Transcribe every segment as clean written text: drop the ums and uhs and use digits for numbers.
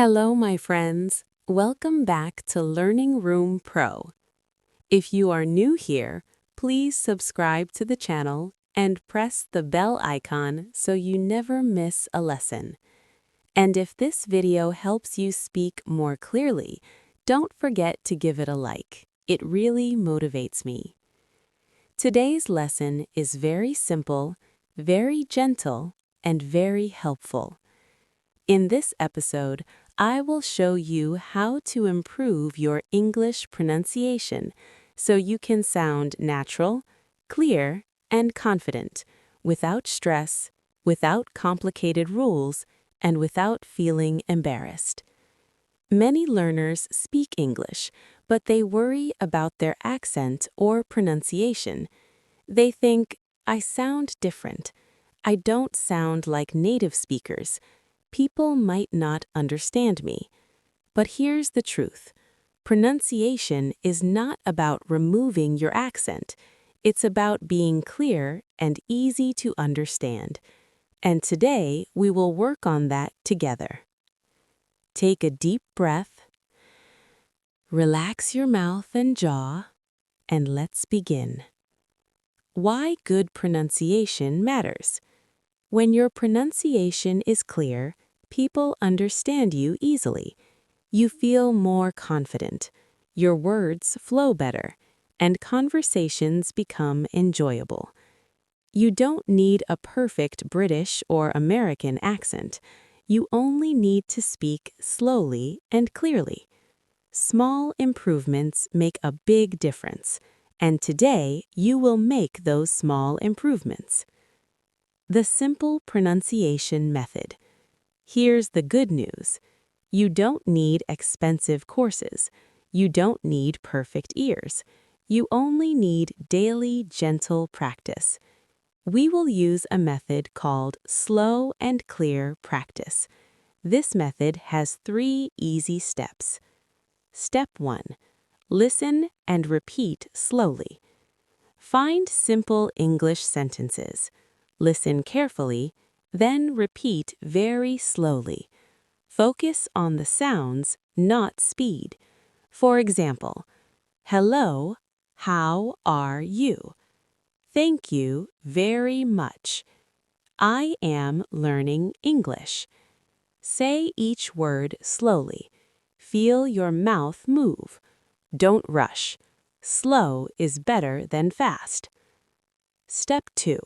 Hello, my friends. Welcome back to Learning Room Pro. If you are new here, please subscribe to the channel and press the bell icon so you never miss a lesson. And if this video helps you speak more clearly, don't forget to give it a like. It really motivates me. Today's lesson is very simple, very gentle, and very helpful. In this episode, I will show you how to improve your English pronunciation so you can sound natural, clear, and confident, without stress, without complicated rules, and without feeling embarrassed. Many learners speak English, but they worry about their accent or pronunciation. They think, I sound different. I don't sound like native speakers. People might not understand me. But here's the truth. Pronunciation is not about removing your accent. It's about being clear and easy to understand. And today, we will work on that together. Take a deep breath, relax your mouth and jaw, and let's begin. Why good pronunciation matters. When your pronunciation is clear, people understand you easily. You feel more confident, your words flow better, and conversations become enjoyable. You don't need a perfect British or American accent. You only need to speak slowly and clearly. Small improvements make a big difference, and today you will make those small improvements. The simple pronunciation method. Here's the good news. You don't need expensive courses. You don't need perfect ears. You only need daily, gentle practice. We will use a method called slow and clear practice. This method has 3 easy steps. Step 1. Listen and repeat slowly. Find simple English sentences. Listen carefully, then repeat very slowly. Focus on the sounds, not speed. For example, hello, how are you? Thank you very much. I am learning English. Say each word slowly. Feel your mouth move. Don't rush. Slow is better than fast. Step 2.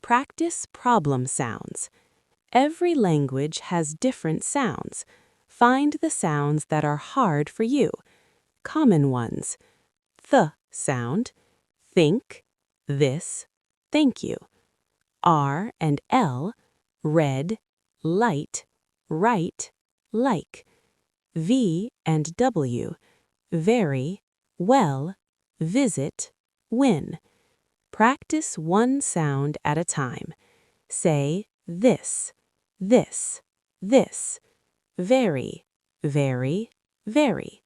Practice problem sounds. Every language has different sounds. Find the sounds that are hard for you. Common ones. Th sound. Think. This. Thank you. R and L. Red. Light. Right. Like. V and W. Very. Well. Visit. Win. Practice one sound at a time. Say this, this, this. Very, very, very.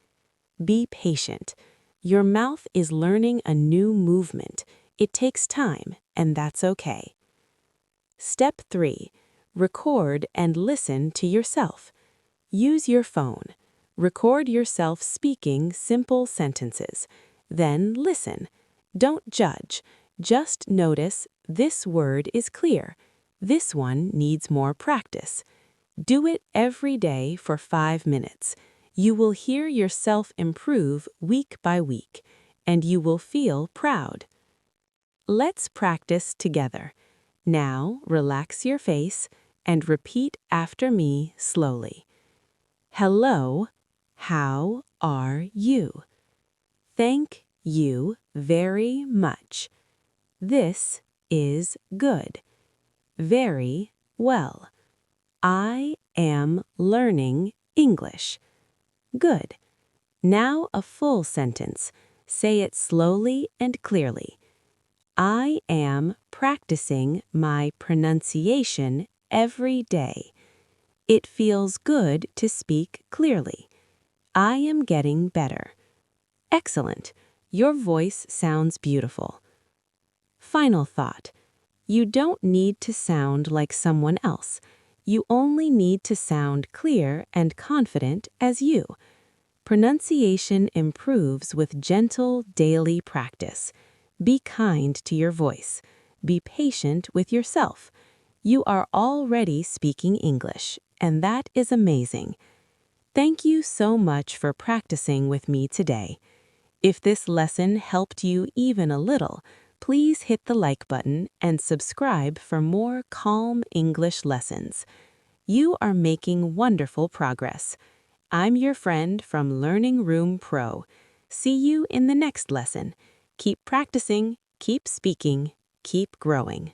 Be patient. Your mouth is learning a new movement. It takes time, and that's okay. Step 3. Record and listen to yourself. Use your phone. Record yourself speaking simple sentences. Then listen. Don't judge. Just notice this word is clear. This one needs more practice. Do it every day for 5 minutes. You will hear yourself improve week by week, and you will feel proud. Let's practice together. Now, relax your face and repeat after me slowly. Hello, how are you? Thank you very much. This is good. Very well. I am learning English. Good. Now a full sentence. Say it slowly and clearly. I am practicing my pronunciation every day. It feels good to speak clearly. I am getting better. Excellent. Your voice sounds beautiful. Final thought. You don't need to sound like someone else. You only need to sound clear and confident as you. Pronunciation improves with gentle daily practice. Be kind to your voice. Be patient with yourself. You are already speaking English, and that is amazing. Thank you so much for practicing with me today. If this lesson helped you even a little, please hit the like button and subscribe for more calm English lessons. You are making wonderful progress. I'm your friend from Learning Room Pro. See you in the next lesson. Keep practicing, keep speaking, keep growing.